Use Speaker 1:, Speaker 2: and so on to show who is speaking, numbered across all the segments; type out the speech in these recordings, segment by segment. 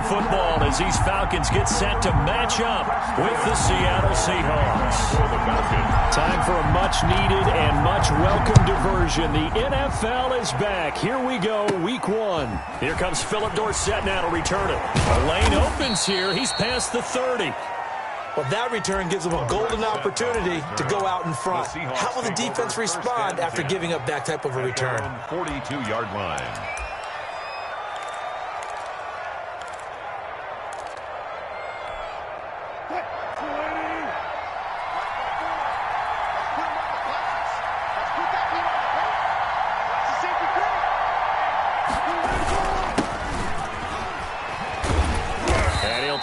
Speaker 1: football as these Falcons get set to match up with the Seattle Seahawks. Time for a much-needed and much-welcome diversion. The NFL is back. Here we go, Week 1. Here comes Philip Dorsett now to return it. The lane opens here. He's past the 30.
Speaker 2: Well, that return gives them a golden opportunity to go out in front. How will the defense respond after giving up that type of a return?
Speaker 3: 42-yard line.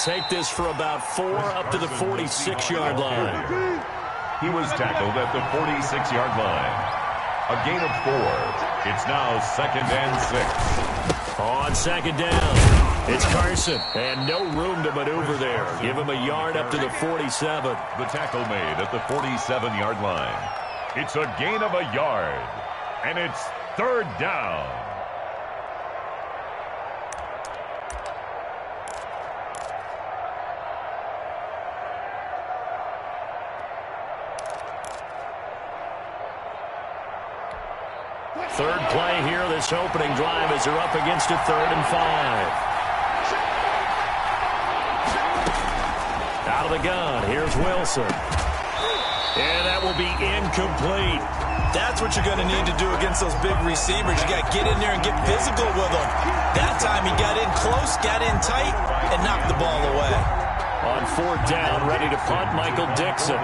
Speaker 1: Take this for about 4 up to the 46-yard line.
Speaker 3: He was tackled at the 46-yard line. A gain of 4. It's now 2nd and 6.
Speaker 1: On 2nd down, it's Carson. And no room to maneuver there. Give him a yard up to the 47.
Speaker 3: The tackle made at the 47-yard line. It's a gain of a yard. And it's 3rd down.
Speaker 1: Third play here, this opening drive as they're up against a 3rd and 5. Out of the gun, here's Wilson. And that will be incomplete.
Speaker 2: That's what you're going to need to do against those big receivers. You got to get in there and get physical with them. That time he got in close, got in tight, and knocked the ball away.
Speaker 1: On 4th down, ready to punt, Michael Dixon.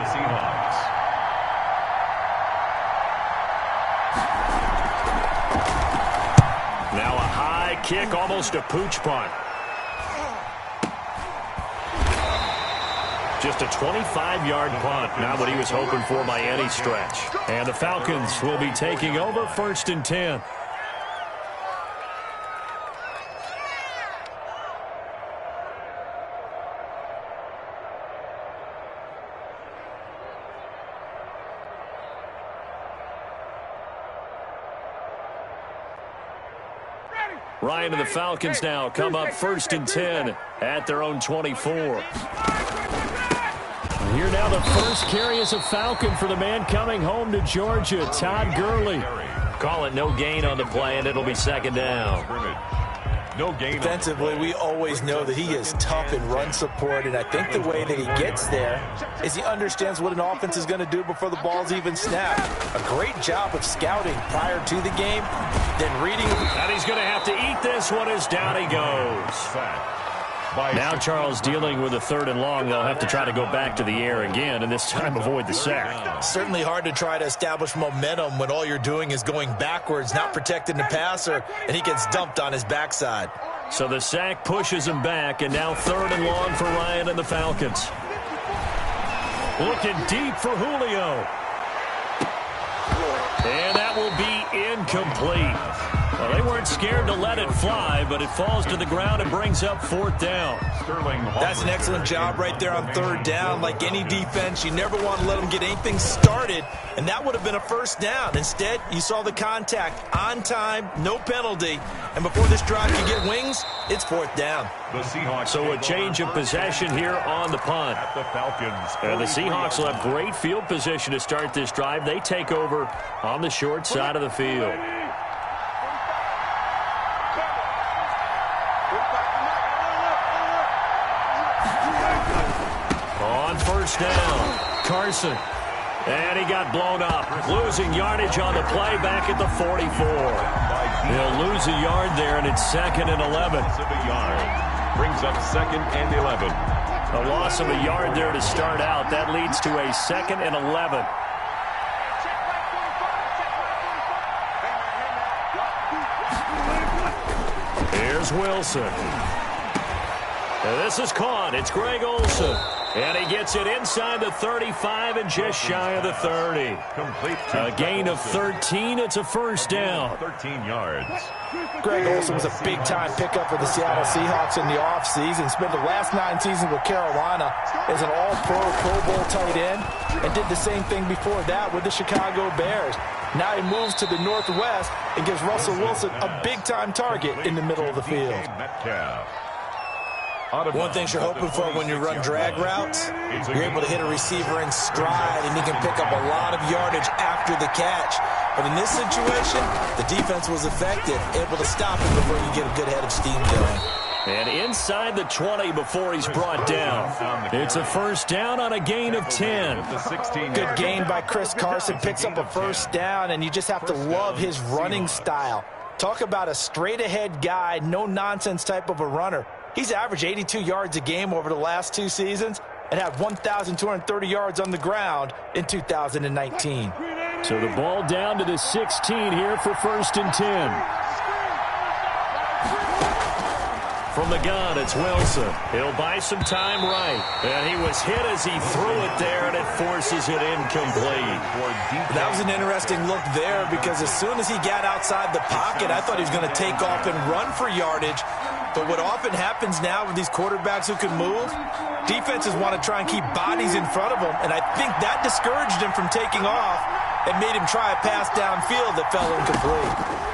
Speaker 1: Now a high kick, almost a pooch punt. Just a 25-yard punt, not what he was hoping for by any stretch. And the Falcons will be taking over 1st and 10. Ryan and the Falcons now come up 1st and 10 at their own 24. Here now the first carry is a Falcon for the man coming home to Georgia, Todd Gurley. Call it no gain on the play, and it'll be 2nd down.
Speaker 3: No gain.
Speaker 2: Defensively, we always know that he is tough in run support, and I think the way that he gets there is he understands what an offense is going to do before the ball's even snapped. A great job of scouting prior to the game, then reading.
Speaker 1: And he's going to have to eat this one as down he goes. Now Charles dealing with a 3rd and long. They'll have to try to go back to the air again, and this time avoid the sack.
Speaker 2: Certainly hard to try to establish momentum when all you're doing is going backwards, not protecting the passer, and he gets dumped on his backside.
Speaker 1: So the sack pushes him back, and now 3rd and long for Ryan and the Falcons. Looking deep for Julio. And that will be incomplete. Well, they weren't scared to let it fly, but it falls to the ground and brings up 4th down.
Speaker 2: That's an excellent job right there on 3rd down. Like any defense, you never want to let them get anything started, and that would have been a 1st down. Instead, you saw the contact on time, no penalty, and before this drive can get wings, it's 4th down.
Speaker 1: So a change of possession here on the punt. And the Seahawks will have great field position to start this drive. They take over on the short side of the field. On 1st down, Carson. And he got blown up, losing yardage on the play back at the 44. He'll lose a yard there, and it's 2nd and 11.
Speaker 3: Brings up 2nd and 11.
Speaker 1: A loss of a yard there to start out. That leads to a 2nd and 11. Here's Wilson. And this is caught. It's Greg Olsen. And he gets it inside the 35 and just shy of the 30. A gain of 13. It's a 1st down.
Speaker 3: 13 yards.
Speaker 2: Greg Olsen was a big-time pickup for the Seattle Seahawks in the offseason. Spent the last 9 seasons with Carolina as an all-pro, Pro Bowl tight end, and did the same thing before that with the Chicago Bears. Now he moves to the Northwest and gives Russell Wilson a big-time target in the middle of the field. One thing you're hoping for when you run drag routes, you're able to hit a receiver in stride, and he can pick up a lot of yardage after the catch. But in this situation, the defense was effective, able to stop him before you get a good head of steam going.
Speaker 1: And inside the 20 before he's brought down. It's a first down on a gain of 10.
Speaker 2: Good gain by Chris Carson. Picks up a first down, and you just have to love his running style. Talk about a straight-ahead guy, no-nonsense type of a runner. He's averaged 82 yards a game over the last 2 seasons and had 1,230 yards on the ground in 2019.
Speaker 1: So the ball down to the 16 here for first and 10. From the gun, it's Wilson. He'll buy some time right. And he was hit as he threw it there, and it forces it incomplete.
Speaker 2: That was an interesting look there because as soon as he got outside the pocket, I thought he was going to take off and run for yardage. But what often happens now with these quarterbacks who can move, defenses want to try and keep bodies in front of them, and I think that discouraged him from taking off and made him try a pass downfield that fell incomplete.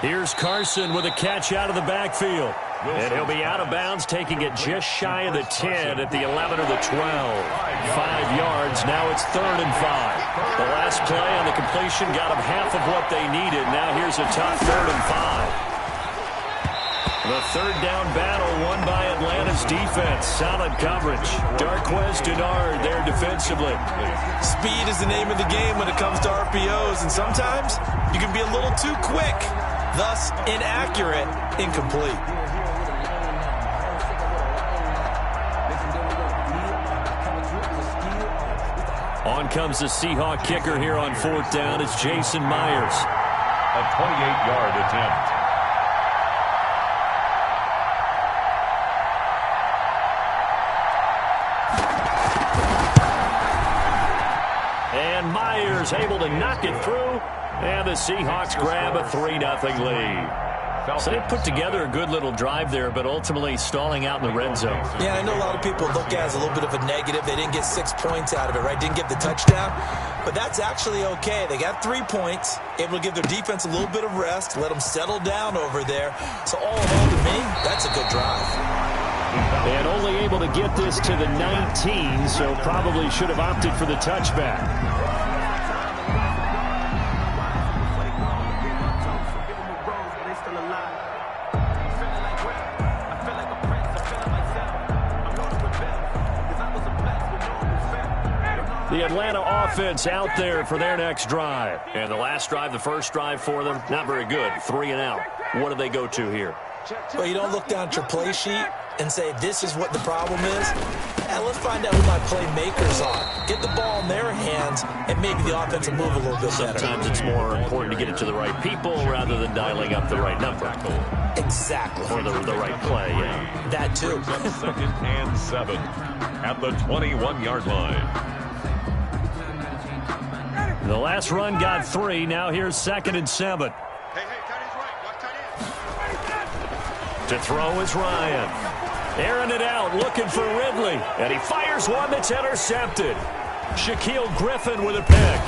Speaker 1: Here's Carson with a catch out of the backfield. And he'll be out of bounds, taking it just shy of the 10 at the 11 or the 12. 5 yards, now it's 3rd and 5. The last play on the completion got them half of what they needed. Now here's a tough 3rd and 5. The third down battle won by Atlanta's defense. Solid coverage. Darquez Denard there defensively.
Speaker 2: Speed is the name of the game when it comes to RPOs, and sometimes you can be a little too quick. Thus, inaccurate, incomplete.
Speaker 1: On comes the Seahawk kicker here on 4th down. It's Jason Myers.
Speaker 3: A 28-yard attempt.
Speaker 1: And Myers able to knock it through. And the Seahawks grab a 3-0 lead. So they put together a good little drive there, but ultimately stalling out in the red zone.
Speaker 2: Yeah, I know a lot of people look at it as a little bit of a negative. They didn't get 6 points out of it, right? Didn't get the touchdown. But that's actually okay. They got 3 points, able to give their defense a little bit of rest, let them settle down over there. So all in all, to me, that's a good drive.
Speaker 1: And only able to get this to the 19, so probably should have opted for the touchback. The Atlanta offense out there for their next drive. And the last drive, the first drive for them, not very good. 3 and out. What do they go to here?
Speaker 2: Well, you don't look down at your play sheet and say, this is what the problem is. Now, let's find out who my playmakers are. Get the ball in their hands, and maybe the offense will move a little bit better.
Speaker 1: Sometimes it's more important to get it to the right people rather than dialing up the right number.
Speaker 2: Exactly.
Speaker 1: Or the right play, yeah.
Speaker 2: That too.
Speaker 3: 2nd and 7 at the 21-yard line.
Speaker 1: The last run got 3. Now here's 2nd and 7. To throw is Ryan. Airing it out, looking for Ridley. And he fires one that's intercepted. Shaquille Griffin with a pick.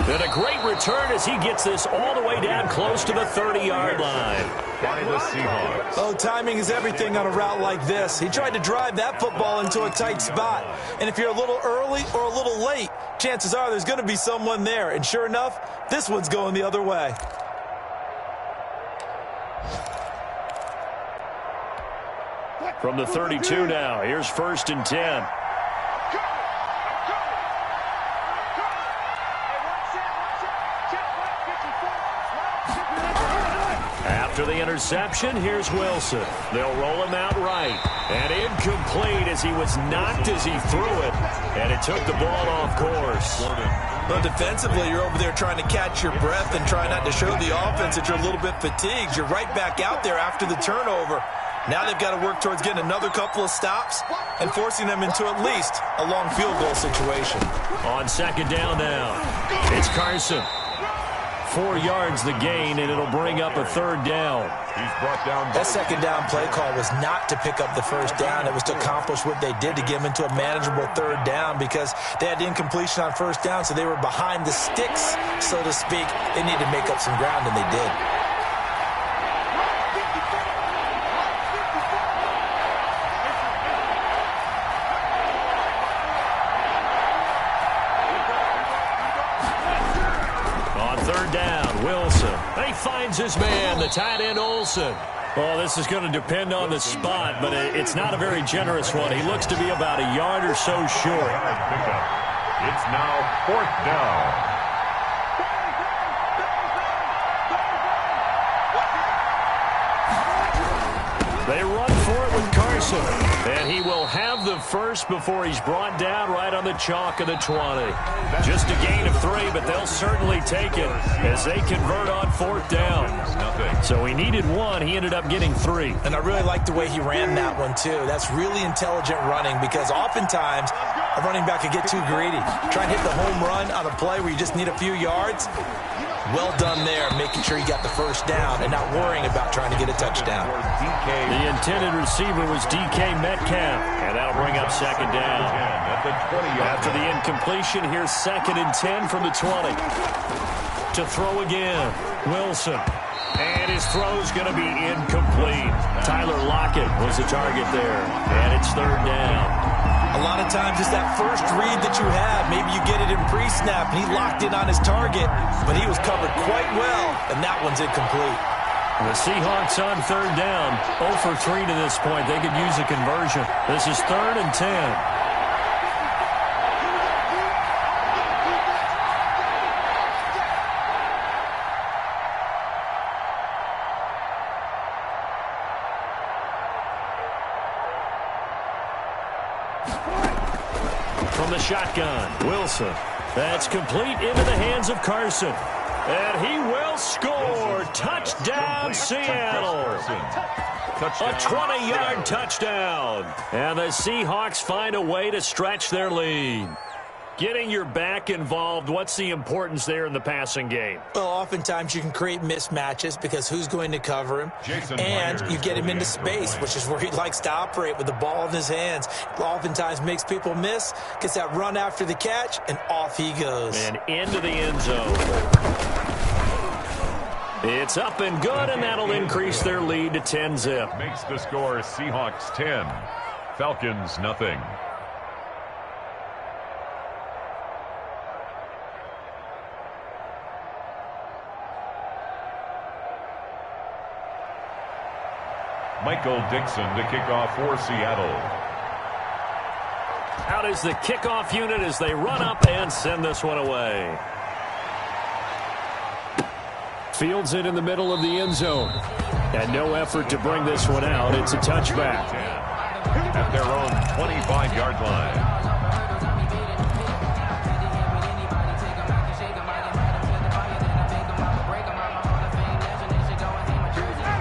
Speaker 1: And a great return as he gets this all the way down close to the 30-yard line.
Speaker 3: By the Seahawks.
Speaker 2: Oh, timing is everything on a route like this. He tried to drive that football into a tight spot. And if you're a little early or a little late, chances are there's going to be someone there. And sure enough, this one's going the other way.
Speaker 1: From the 32 now, here's 1st and 10. After the interception, here's Wilson. They'll roll him out right. And incomplete as he was knocked as he threw it. And it took the ball off course.
Speaker 2: Well, defensively, you're over there trying to catch your breath and try not to show the offense that you're a little bit fatigued. You're right back out there after the turnover. Now they've got to work towards getting another couple of stops and forcing them into at least a long field goal situation.
Speaker 1: On 2nd down now, it's Carson. 4 yards the gain, and it'll bring up a 3rd down.
Speaker 3: He's brought down.
Speaker 2: That 2nd down play call was not to pick up the 1st down. It was to accomplish what they did to get them into a manageable 3rd down because they had incompletion on 1st down, so they were behind the sticks, so to speak. They needed to make up some ground, and they did.
Speaker 1: finds his man, the tight end Olsen. Well, this is going to depend on the spot, but it's not a very generous one. He looks to be about a yard or so short.
Speaker 3: It's now 4th down.
Speaker 1: They run for it with Carson, and he will have the first before he's brought down right on the chalk of the 20. Just a gain of 3, but they'll certainly take it as they convert on 4th down. So he needed 1. He ended up getting 3.
Speaker 2: And I really like the way he ran that one, too. That's really intelligent running because oftentimes a running back could get too greedy. Try and hit the home run on a play where you just need a few yards. Well done there, making sure you got the first down and not worrying about trying to get a touchdown.
Speaker 1: The intended receiver was DK Metcalf, and that'll bring up 2nd down. After the incompletion, here's 2nd and 10 from the 20. To throw again, Wilson. And his throw's going to be incomplete. Tyler Lockett was the target there, and it's 3rd down.
Speaker 2: A lot of times it's that first read that you have. Maybe you get it in pre-snap, and he locked in on his target, but he was covered quite well, and that one's incomplete.
Speaker 1: The Seahawks on 3rd down, 0 for 3 to this point. They could use a conversion. This is 3rd and 10. From the shotgun, Wilson. That's complete into the hands of Carson. And he will score. Touchdown, Seattle. A 20-yard touchdown. And the Seahawks find a way to stretch their lead. Getting your back involved, what's the importance there in the passing game?
Speaker 2: Well, oftentimes you can create mismatches because who's going to cover him? And you get him into space, which is where he likes to operate with the ball in his hands. Oftentimes makes people miss, gets that run after the catch, and off he goes.
Speaker 1: And into the end zone. It's up and good, and that'll increase their lead to 10-zip.
Speaker 3: Makes the score Seahawks 10, Falcons nothing. Michael Dixon to kick off for Seattle.
Speaker 1: Out is the kickoff unit as they run up and send this one away. Fields it in the middle of the end zone. And no effort to bring this one out. It's a touchback.
Speaker 3: At their own 25-yard line.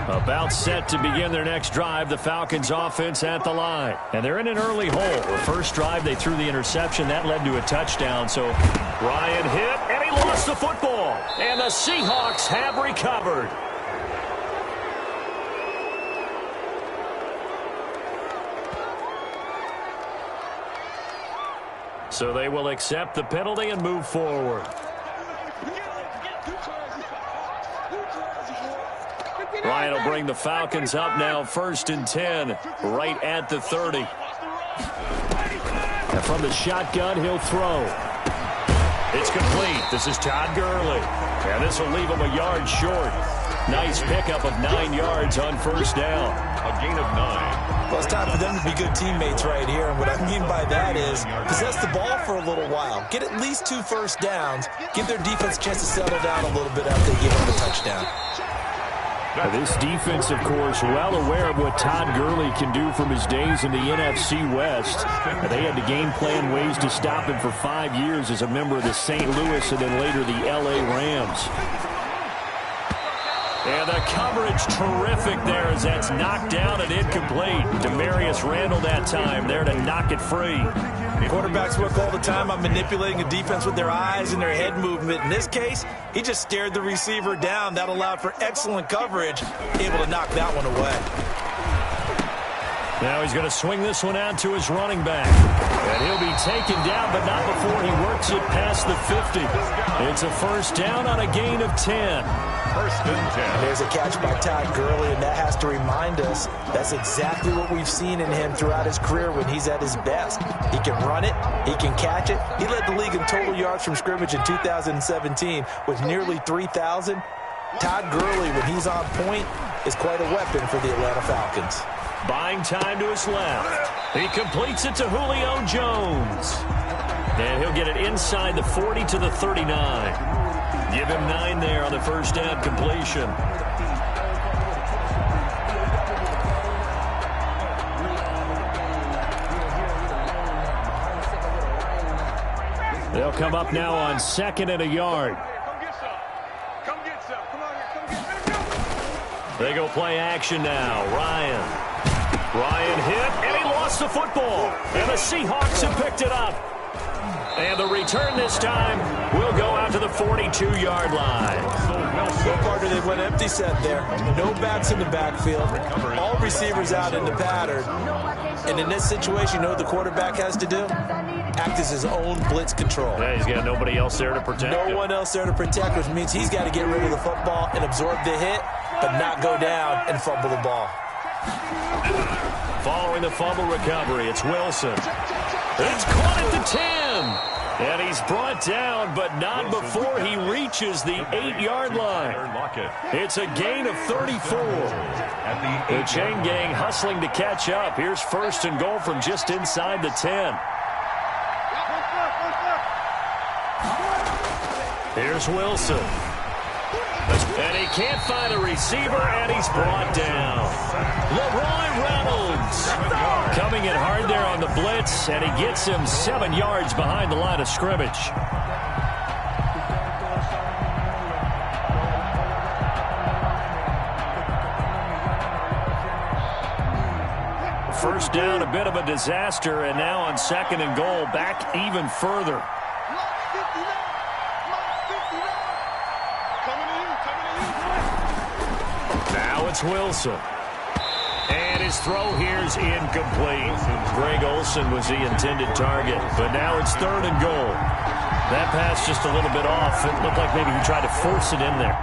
Speaker 1: About set to begin their next drive, the Falcons offense at the line. And they're in an early hole. The first drive, they threw the interception. That led to a touchdown. So Ryan hit, and he lost the football. And the Seahawks have recovered. So they will accept the penalty and move forward. Ryan will bring the Falcons up now, 1st and 10, right at the 30. And from the shotgun, he'll throw. It's complete. This is Todd Gurley. And this will leave him a yard short. Nice pickup of 9 yards on 1st down.
Speaker 3: A gain of 9.
Speaker 2: Well, it's time for them to be good teammates right here. And what I mean by that is possess the ball for a little while. Get at least 2 first downs. Give their defense a chance to settle down a little bit after they give them the touchdown.
Speaker 1: This defense, of course, well aware of what Todd Gurley can do from his days in the NFC West. They had to game plan ways to stop him for 5 years as a member of the St. Louis and then later the L.A. Rams. And the coverage terrific there as that's knocked down and incomplete. Demarius Randall that time there to knock it free.
Speaker 2: Quarterbacks work all the time on manipulating a defense with their eyes and their head movement. In this case, he just stared the receiver down. That allowed for excellent coverage, able to knock that one away.
Speaker 1: Now he's going to swing this one out to his running back. And he'll be taken down, but not before he works it past the 50. It's a 1st down on a gain of 10.
Speaker 3: 1st and 10.
Speaker 2: And there's a catch by Todd Gurley, and that has to remind us that's exactly what we've seen in him throughout his career when he's at his best. He can run it. He can catch it. He led the league in total yards from scrimmage in 2017 with nearly 3,000. Todd Gurley, when he's on point, is quite a weapon for the Atlanta Falcons.
Speaker 1: Buying time to his left. He completes it to Julio Jones. And he'll get it inside the 40 to the 39. Give him 9 there on the first down completion. They'll come up now on 2nd and a yard.
Speaker 4: Come get some. Come on here. Come get some.
Speaker 1: They go play action now. Ryan hit, and he lost the football. And the Seahawks have picked it up. And the return this time will go out to the 42-yard line.
Speaker 2: Well, partner, they went empty set there. No backs in the backfield. All receivers out in the pattern. And in this situation, you know what the quarterback has to do? Act as his own blitz control.
Speaker 1: Yeah, he's got nobody else there to protect him.
Speaker 2: No one else there to protect, which means he's got to get rid of the football and absorb the hit, but not go down and fumble the ball.
Speaker 1: Following the fumble recovery, it's Wilson. It's caught at the 10. And he's brought down, but not before he reaches the 8-yard line. It's a gain of 34. The chain gang hustling to catch up. Here's 1st and goal from just inside the 10. Here's Wilson. And he can't find a receiver, and he's brought down. LeRoy Reynolds coming in hard there on the blitz, and he gets him 7 yards behind the line of scrimmage. First down, a bit of a disaster, and now on 2nd and goal, back even further. Now it's Wilson. And his throw here is incomplete. Greg Olsen was the intended target, but now it's 3rd and goal. That pass just a little bit off. It looked like maybe he tried to force it in there.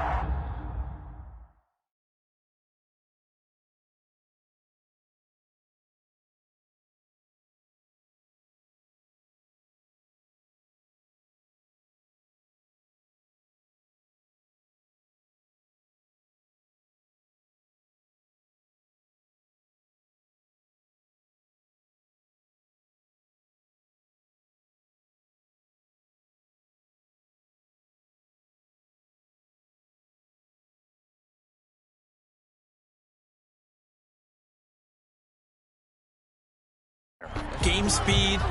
Speaker 2: Game speed,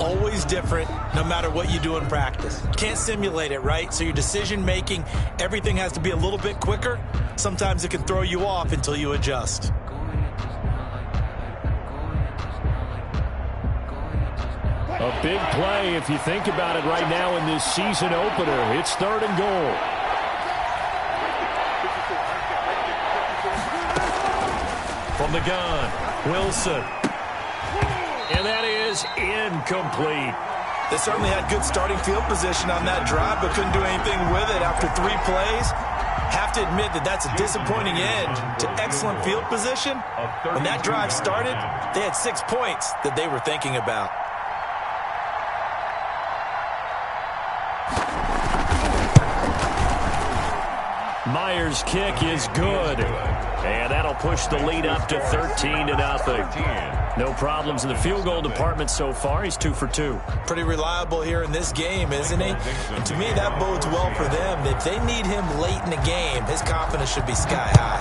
Speaker 2: always different, no matter what you do in practice. Can't simulate it, right? So your decision-making, everything has to be a little bit quicker. Sometimes it can throw you off until you adjust.
Speaker 1: A big play if you think about it right now in this season opener. It's 3rd and goal. From the gun, Wilson. And that is incomplete.
Speaker 2: They certainly had good starting field position on that drive, but couldn't do anything with it after 3 plays. Have to admit that that's a disappointing end to excellent field position. When that drive started, they had 6 points that they were thinking about.
Speaker 1: Myers' kick is good. And that'll push the lead up to 13-0. No problems in the field goal department so far. He's 2 for 2.
Speaker 2: Pretty reliable here in this game, isn't he? And to me, that bodes well for them. If they need him late in the game, his confidence should be sky high.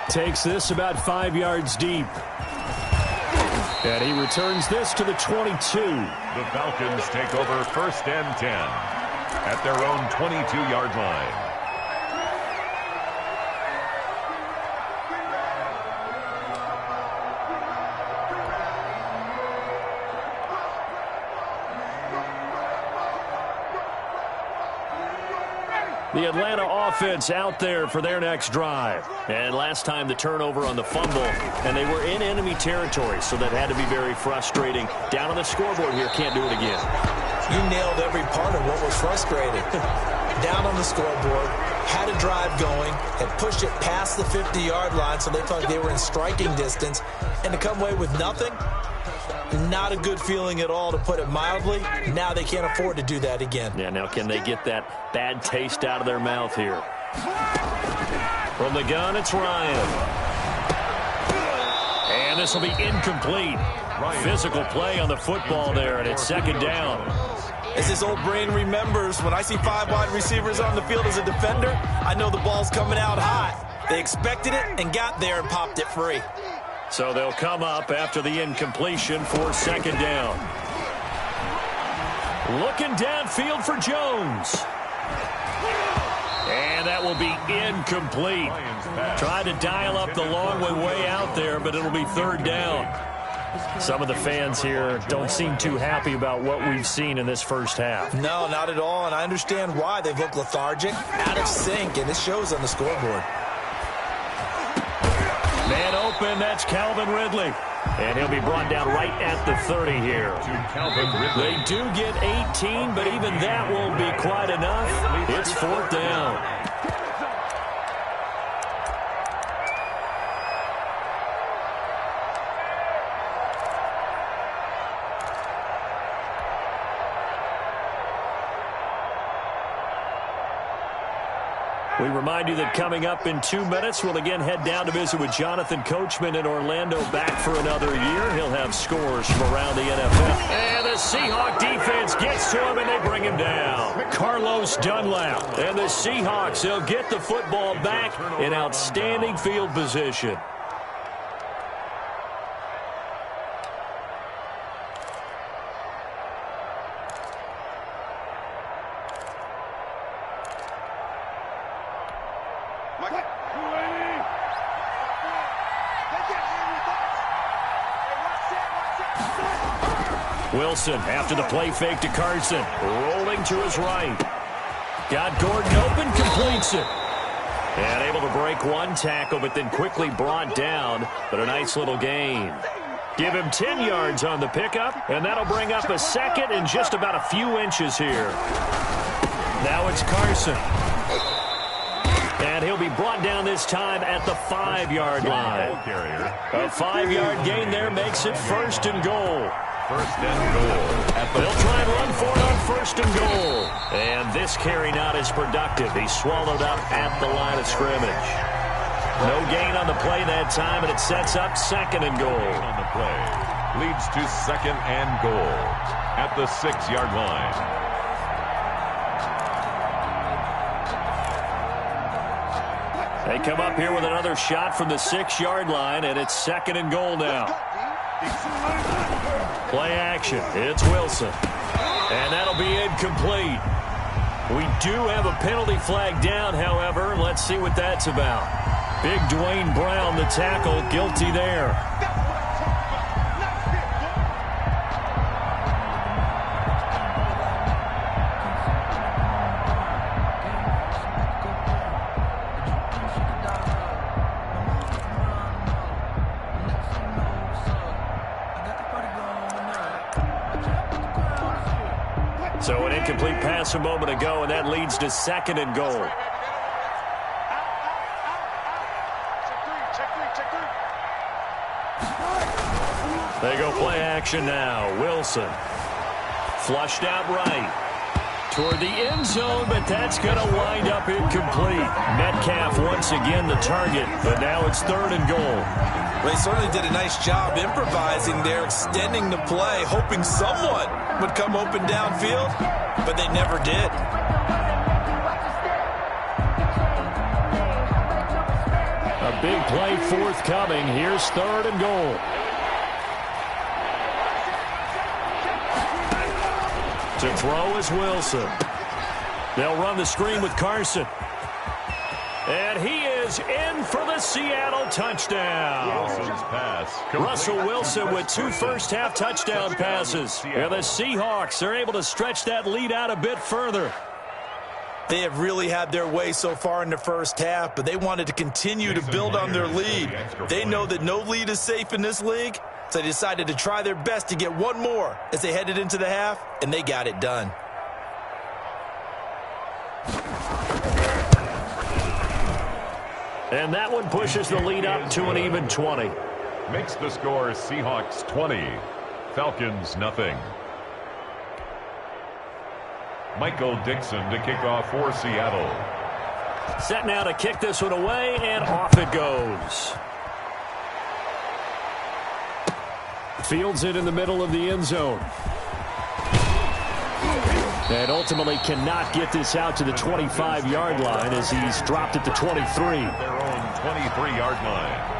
Speaker 1: Takes this about 5 yards deep. And he returns this to the 22.
Speaker 3: The Falcons take over 1st and 10 at their own 22-yard line.
Speaker 1: The Atlanta offense out there for their next drive. And last time the turnover on the fumble, and they were in enemy territory, so that had to be very frustrating. Down on the scoreboard here, can't do it again.
Speaker 2: You nailed every part of what was frustrating. Down on the scoreboard, had a drive going, had pushed it past the 50-yard line, so they thought they were in striking distance, and to come away with nothing, Not a good feeling at all, to put it mildly. Now they can't afford to do that again.
Speaker 1: Yeah, now can they get that bad taste out of their mouth here? From the gun, it's Ryan. And this will be incomplete. Physical play on the football there, and it's second down.
Speaker 2: As his old brain remembers, when I see 5 wide receivers on the field as a defender, I know the ball's coming out hot. They expected it and got there and popped it free.
Speaker 1: So they'll come up after the incompletion for second down. Looking downfield for Jones. And that will be incomplete. Tried to dial up the long way out there, but it'll be third down. Some of the fans here don't seem too happy about what we've seen in this first half.
Speaker 2: No, not at all, and I understand why. They've looked lethargic, out of sync, and it shows on the scoreboard.
Speaker 1: Man open, that's Calvin Ridley. And he'll be brought down right at the 30 here. They do get 18, but even that won't be quite enough. It's fourth down. We remind you that coming up in 2 minutes, we'll again head down to visit with Jonathan Coachman in Orlando, back for another year. He'll have scores from around the NFL. And the Seahawk defense gets to him, and they bring him down. Carlos Dunlap. And the Seahawks, they'll get the football back in outstanding field position. Wilson after the play fake to Carson. Rolling to his right. Got Gordon open, completes it. And able to break one tackle, but then quickly brought down. But a nice little gain. Give him 10 yards on the pickup, and that'll bring up a second and just about a few inches here. Now it's Carson. And he'll be brought down this time at the 5-yard line. A 5-yard gain there makes it first and goal.
Speaker 3: First and goal.
Speaker 1: They'll try and run for it on first and goal. And this carry not as productive. He's swallowed up at the line of scrimmage. No gain on the play that time, and it sets up second and goal.
Speaker 3: On the play leads to second and goal at the 6-yard line.
Speaker 1: They come up here with another shot from the 6-yard line, and it's second and goal now. Play action. It's Wilson. And that'll be incomplete. We do have a penalty flag down, however. Let's see what that's about. Big Dwayne Brown, the tackle, guilty there. So an incomplete pass a moment ago, and that leads to second and goal. They go play action now. Wilson flushed out right toward the end zone, but that's going to wind up incomplete. Metcalf once again the target, but now it's third and goal.
Speaker 2: They certainly did a nice job improvising there, extending the play, hoping someone would come open downfield, but they never did.
Speaker 1: A big play forthcoming. Here's third and goal. To throw is Wilson. They'll run the screen with Carson. And he is in for the Seattle touchdown.
Speaker 3: Wilson's pass.
Speaker 1: Russell Wilson with 2 first-half touchdown passes. And the Seahawks are able to stretch that lead out a bit further.
Speaker 2: They have really had their way so far in the first half, but they wanted to continue to build on their lead. They know that no lead is safe in this league, so they decided to try their best to get one more as they headed into the half, and they got it done.
Speaker 1: And that one pushes the lead up to an even 20.
Speaker 3: Makes the score Seahawks 20, Falcons, nothing. Michael Dixon to kick off for Seattle.
Speaker 1: Set now to kick this one away, and off it goes. Fields it in the middle of the end zone. And ultimately cannot get this out to the 25-yard line as he's dropped at the 23.
Speaker 3: Their own 23-yard line.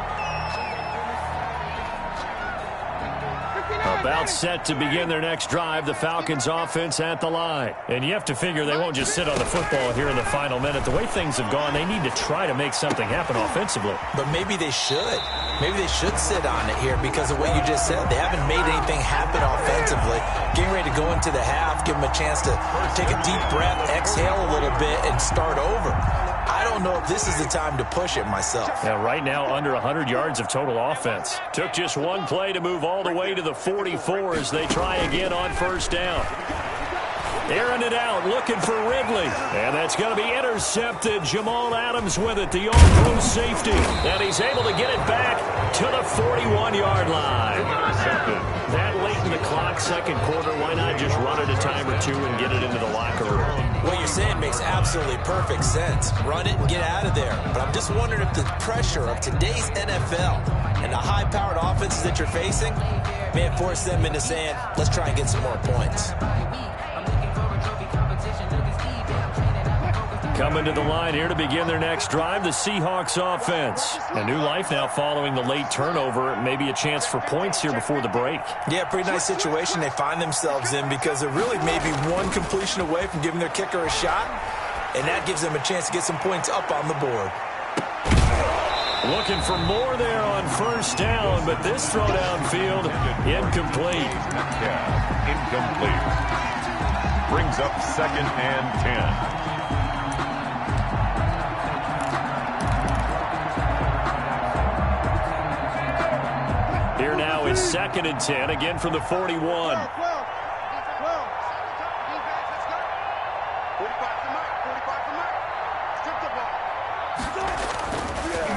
Speaker 1: About set to begin their next drive, the Falcons offense at the line. And you have to figure they won't just sit on the football here in the final minute. The way things have gone, they need to try to make something happen offensively.
Speaker 2: But maybe they should. Maybe they should sit on it here because of what you just said. They haven't made anything happen offensively. Getting ready to go into the half, give them a chance to take a deep breath, exhale a little bit, and start over. I don't know if this is the time to push it myself.
Speaker 1: Yeah, right now under 100 yards of total offense. Took just one play to move all the way to the 44 as they try again on first down. Airing it out, looking for Ridley. And that's going to be intercepted. Jamal Adams with it, the all-pro safety. And he's able to get it back to the 41-yard line.
Speaker 3: Intercepted.
Speaker 1: That late in the clock, second quarter, why not just run it a time or two and get it into the locker room?
Speaker 2: What you're saying makes absolutely perfect sense. Run it and get out of there. But I'm just wondering if the pressure of today's NFL and the high-powered offenses that you're facing may have forced them into saying, let's try and get some more points.
Speaker 1: Coming to the line here to begin their next drive, the Seahawks offense. A new life now following the late turnover. Maybe a chance for points here before the break.
Speaker 2: Yeah, pretty nice situation they find themselves in because they're really maybe one completion away from giving their kicker a shot, and that gives them a chance to get some points up on the board.
Speaker 1: Looking for more there on first down, but this throw downfield, incomplete.
Speaker 3: Yeah, incomplete. Brings up 2nd and 10.
Speaker 1: Here now is 2nd and 10, again from the 41.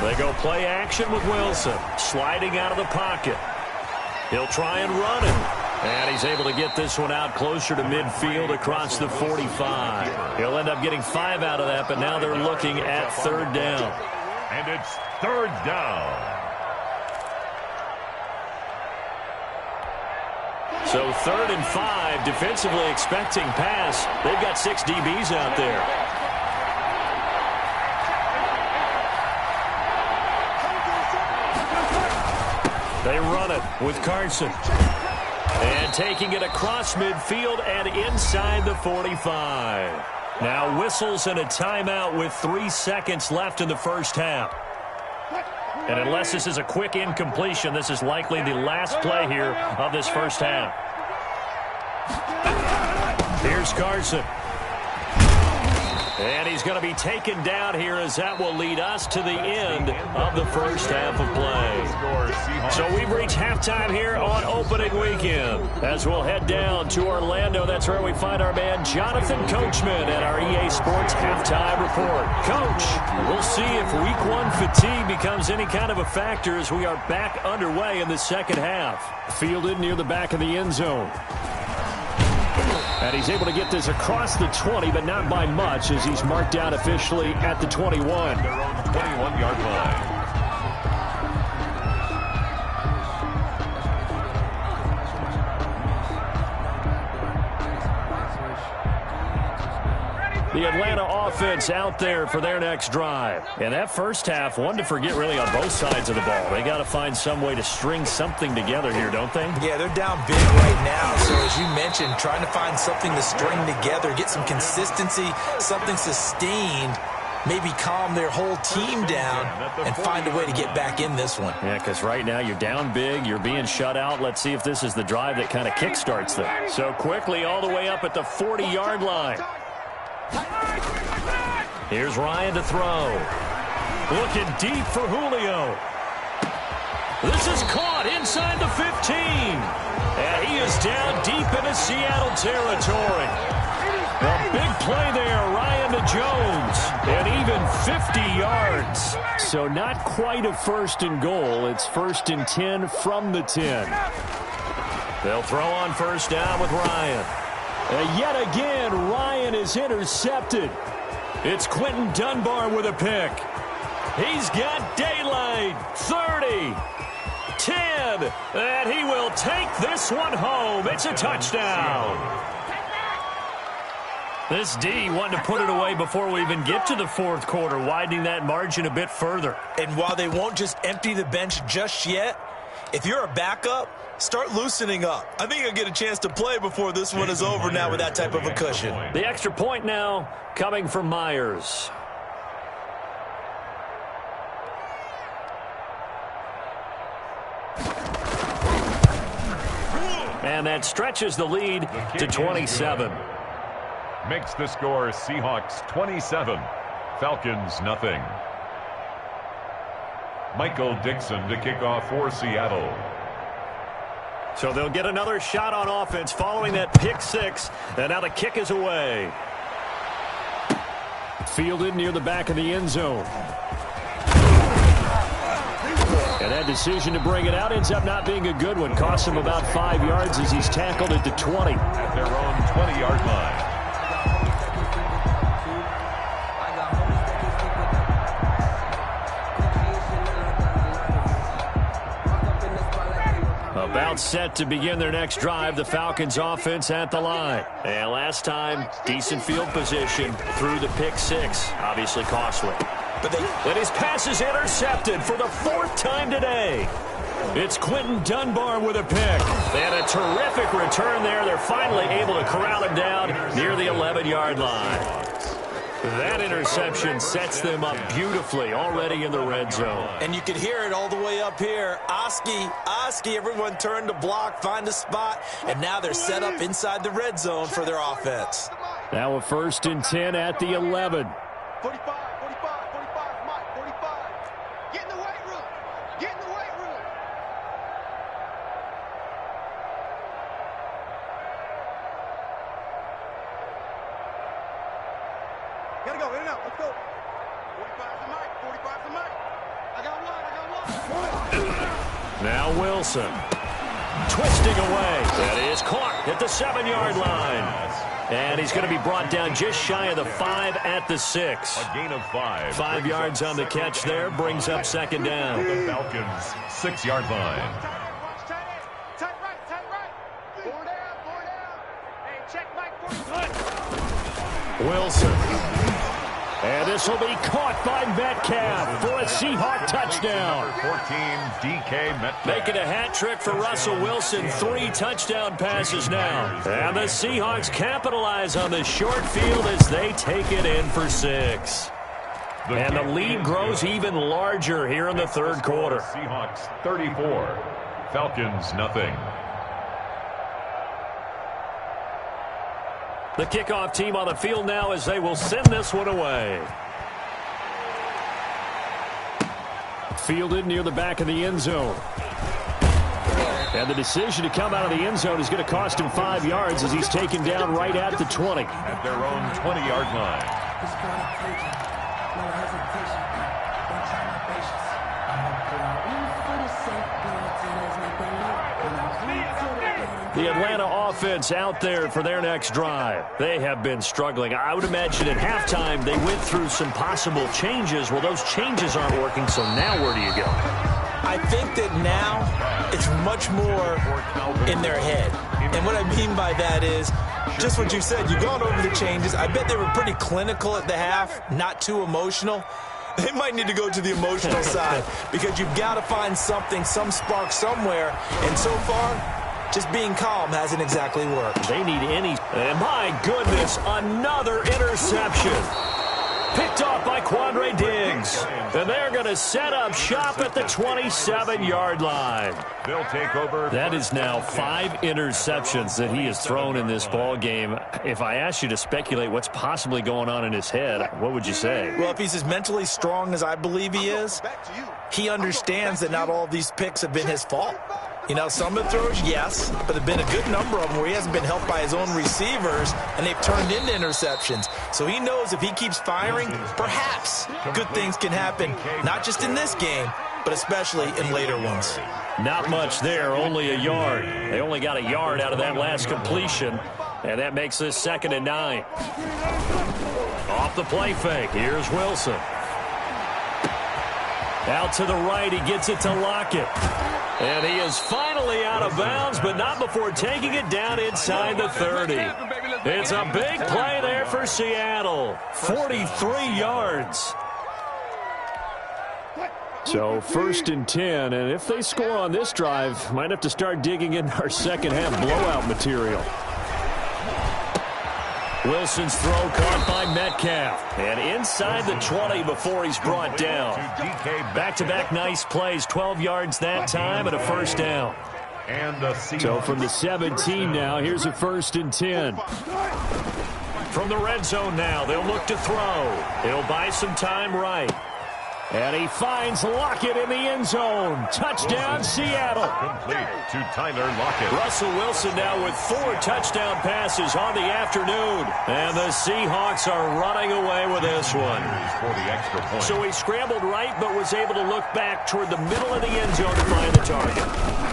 Speaker 1: They go play action with Wilson, sliding out of the pocket. He'll try and run it. And he's able to get this one out closer to midfield across the 45. He'll end up getting 5 out of that, but now they're looking at 3rd down.
Speaker 3: And it's 3rd down.
Speaker 1: So 3rd and 5, defensively expecting pass. They've got 6 DBs out there. They run it with Carson. And taking it across midfield and inside the 45. Now whistles and a timeout with 3 seconds left in the first half. And unless this is a quick incompletion, this is likely the last play here of this first half. Here's Carson. And he's going to be taken down here as that will lead us to the end of the first half of play. So we've reached halftime here on opening weekend. As we'll head down to Orlando, that's where we find our man Jonathan Coachman at our EA Sports Halftime Report. Coach, we'll see if Week 1 fatigue becomes any kind of a factor as we are back underway in the second half. Fielded near the back of the end zone. And he's able to get this across the 20, but not by much as he's marked down officially at the 21.
Speaker 3: Their own 21-yard line.
Speaker 1: The Atlanta offense out there for their next drive. And that first half, one to forget really on both sides of the ball. They got to find some way to string something together here, don't they?
Speaker 2: Yeah, they're down big right now. So as you mentioned, trying to find something to string together, get some consistency, something sustained, maybe calm their whole team down and find a way to get back in this one.
Speaker 1: Yeah, because right now you're down big, you're being shut out. Let's see if this is the drive that kind of kickstarts them. So quickly all the way up at the 40-yard line. Here's Ryan to throw. Looking deep for Julio. This is caught inside the 15. And he is down deep into Seattle territory. A big play there, Ryan to Jones. And even 50 yards. So not quite a 1st and goal. It's 1st and 10 from the 10. They'll throw on first down with Ryan. And yet again, Ryan is intercepted. It's Quentin Dunbar with a pick. He's got daylight. 30, 10, and he will take this one home. It's a touchdown. This D wanted to put it away before we even get to the fourth quarter, widening that margin a bit further.
Speaker 2: And while they won't just empty the bench just yet, if you're a backup, start loosening up. I think you'll get a chance to play before this one is over now with that type of a cushion.
Speaker 1: The extra point now coming from Myers. And that stretches the lead to 27.
Speaker 3: Makes the score Seahawks 27, Falcons nothing. Michael Dixon to kick off for Seattle.
Speaker 1: So they'll get another shot on offense following that pick six, and now the kick is away. Fielded near the back of the end zone. And that decision to bring it out ends up not being a good one. Costs him about 5 yards as he's tackled at the 20.
Speaker 3: At their own 20-yard line.
Speaker 1: About set to begin their next drive, the Falcons offense at the line. And last time, decent field position through the pick six. Obviously costly. And his pass is intercepted for the fourth time today. It's Quentin Dunbar with a pick. And a terrific return there. They're finally able to corral him down near the 11-yard line. That interception sets them up beautifully already in the red zone.
Speaker 2: And you can hear it all the way up here. Oski, everyone turned to block, find a spot, and now they're set up inside the red zone for their offense.
Speaker 1: Now a 1st and 10 at the 11.
Speaker 4: 45, 45, 45, Mike, 45. Get in the weight room. Get in the weight room. Gotta go, in and out, let's go. 45 to Mike, 45 to Mike. I got one.
Speaker 1: Now Wilson. Twisting away. That is caught at the 7-yard line. And he's going to be brought down just shy of the 5 at the 6.
Speaker 3: A gain of 5.
Speaker 1: 5 yards on the catch there. Brings up second down.
Speaker 3: The Falcons 6-yard line.
Speaker 4: Tight right. 4 down. Hey, check Mike, 40.
Speaker 1: Wilson. And this will be caught by Metcalf for a Seahawk touchdown.
Speaker 3: 14, DK Metcalf.
Speaker 1: Making a hat trick for Russell Wilson. 3 touchdown passes now. And the Seahawks capitalize on the short field as they take it in for 6. And the lead grows even larger here in the third quarter.
Speaker 3: Seahawks 34, Falcons nothing.
Speaker 1: The kickoff team on the field now as they will send this one away. Fielded near the back of the end zone. And the decision to come out of the end zone is going to cost him 5 yards as he's taken down right at the 20.
Speaker 3: At their own 20-yard line.
Speaker 1: The Atlanta offense out there for their next drive. They have been struggling. I would imagine at halftime they went through some possible changes. Well, those changes aren't working, so now where do you go?
Speaker 2: I think that now it's much more in their head. And what I mean by that is just what you said. You've gone over the changes. I bet they were pretty clinical at the half, not too emotional. They might need to go to the emotional side because you've got to find something, some spark somewhere. And so far, just being calm hasn't exactly worked.
Speaker 1: They need any. And my goodness, another interception. Picked off by Quandre Diggs. And they're going to set up shop at the 27-yard line.
Speaker 3: They'll take over.
Speaker 1: That is now 5 interceptions that he has thrown in this ball game. If I asked you to speculate what's possibly going on in his head, what would you say?
Speaker 2: Well, if he's as mentally strong as I believe he is, he understands that not all of these picks have been his fault. You know, some of the throws, yes, but there have been a good number of them where he hasn't been helped by his own receivers, and they've turned into interceptions. So he knows if he keeps firing, perhaps good things can happen, not just in this game, but especially in later ones.
Speaker 1: Not much there, only a yard. They only got a yard out of that last completion, and that makes this 2nd and 9. Off the play fake, here's Wilson. Out to the right, he gets it to Lockett. And he is finally out of bounds, but not before taking it down inside the 30. It's a big play there for Seattle. 43 yards. So 1st and 10, and if they score on this drive, might have to start digging in our second half blowout material. Wilson's throw caught by Metcalf. And inside the 20 before he's brought down. Back-to-back nice plays, 12 yards that time and a first down. So from the 17 now, here's a 1st and 10. From the red zone now, they'll look to throw. He'll buy some time right. And he finds Lockett in the end zone. Touchdown, Seattle.
Speaker 3: Complete to Tyler Lockett.
Speaker 1: Russell Wilson now with 4 touchdown passes on the afternoon. And the Seahawks are running away with this one.
Speaker 3: For the extra point.
Speaker 1: So he scrambled right, but was able to look back toward the middle of the end zone to find the target.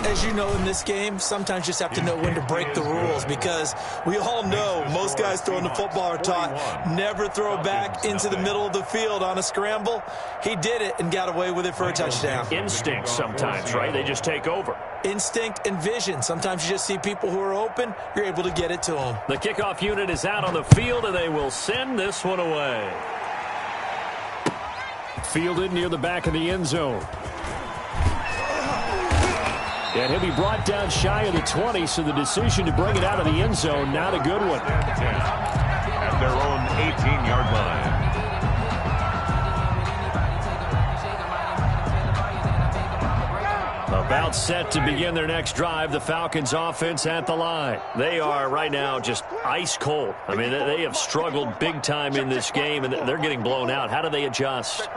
Speaker 2: As you know, in this game, sometimes you just have to know when to break the rules, because we all know most guys throwing the football are taught never throw back into the middle of the field on a scramble. He did it and got away with it for a touchdown.
Speaker 1: Instinct sometimes, right? They just take over.
Speaker 2: Instinct and vision. Sometimes you just see people who are open, you're able to get it to them.
Speaker 1: The kickoff unit is out on the field, and they will send this one away. Fielded near the back of the end zone. And he'll be brought down shy of the 20, so the decision to bring it out of the end zone, not a good one.
Speaker 3: At their own 18-yard line.
Speaker 1: About set to begin their next drive, the Falcons offense at the line. They are right now just ice cold. I mean, they have struggled big time in this game, and they're getting blown out. How do they adjust?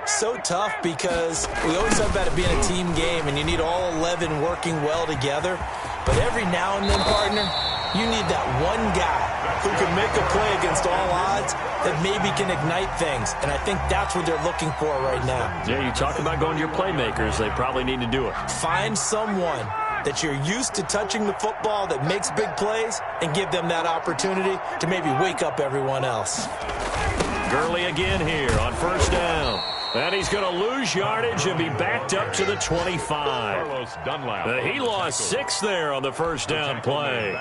Speaker 2: So tough, because we always talk about it being a team game, and you need all 11 working well together. But every now and then, partner, you need that one guy who can make a play against all odds that maybe can ignite things. And I think that's what they're looking for right now.
Speaker 1: Yeah, you talk about going to your playmakers. They probably need to do it.
Speaker 2: Find someone that you're used to touching the football that makes big plays and give them that opportunity to maybe wake up everyone else.
Speaker 1: Gurley again here on first down. And he's going to lose yardage and be backed up to the 25. He lost 6 there on the first down play.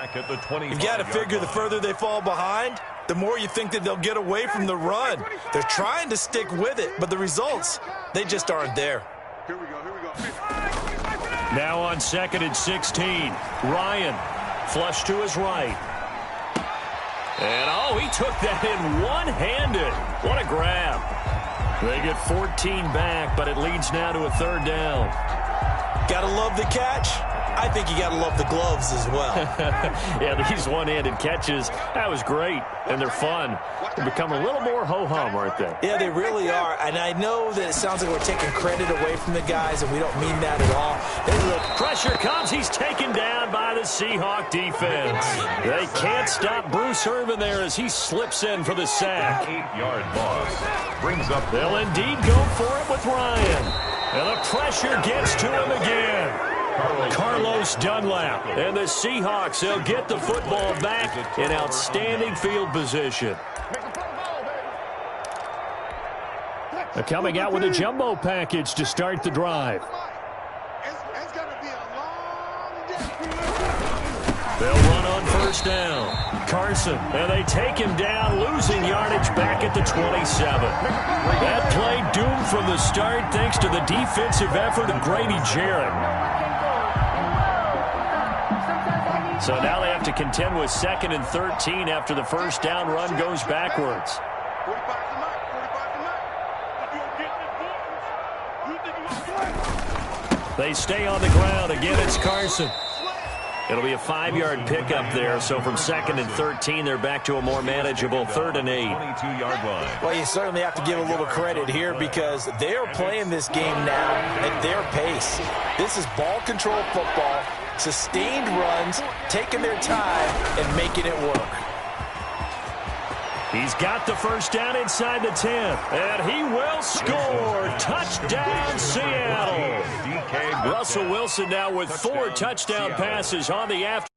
Speaker 2: You've got to figure the further they fall behind, the more you think that they'll get away from the run. They're trying to stick with it, but the results, they just aren't there.
Speaker 4: Here we go.
Speaker 1: Now on 2nd and 16, Ryan flush to his right. And, oh, he took that in one-handed. What a grab. They get 14 back, but it leads now to a 3rd down.
Speaker 2: Gotta love the catch. I think you gotta love the gloves as well.
Speaker 1: Yeah, these one-handed catches, that was great, and they're fun. They become a little more ho-hum, aren't they?
Speaker 2: Yeah, they really are, and I know that it sounds like we're taking credit away from the guys, and we don't mean that at all.
Speaker 1: Pressure comes. He's taken down by the Seahawk defense. They can't stop Bruce Irvin there as he slips in for the sack.
Speaker 3: 8-yard loss. Brings up.
Speaker 1: They'll indeed go for it with Ryan. And the pressure gets to him again. Carlos Dunlap. And the Seahawks, they'll get the football back in outstanding field position. They're coming out with a jumbo package to start the drive.
Speaker 4: It's going to be a long day.
Speaker 1: They'll run on first down. Carson, and they take him down, losing yardage back at the 27. That play doomed from the start thanks to the defensive effort of Grady Jarrett. So now they have to contend with 2nd and 13 after the first down run goes backwards.
Speaker 4: 45 tonight.
Speaker 1: They stay on the ground. Again, it's Carson. It'll be a 5-yard pickup there. So from 2nd and 13, they're back to a more manageable 3rd and 8.
Speaker 3: 22-yard line.
Speaker 2: Well, you certainly have to give a little credit here, because they're playing this game now at their pace. This is ball control football, sustained runs, taking their time and making it work.
Speaker 1: He's got the first down inside the 10, and he will score. Touchdown, Seattle.
Speaker 3: at
Speaker 1: Russell
Speaker 3: 10.
Speaker 1: Wilson now with 4 touchdown passes on the afternoon.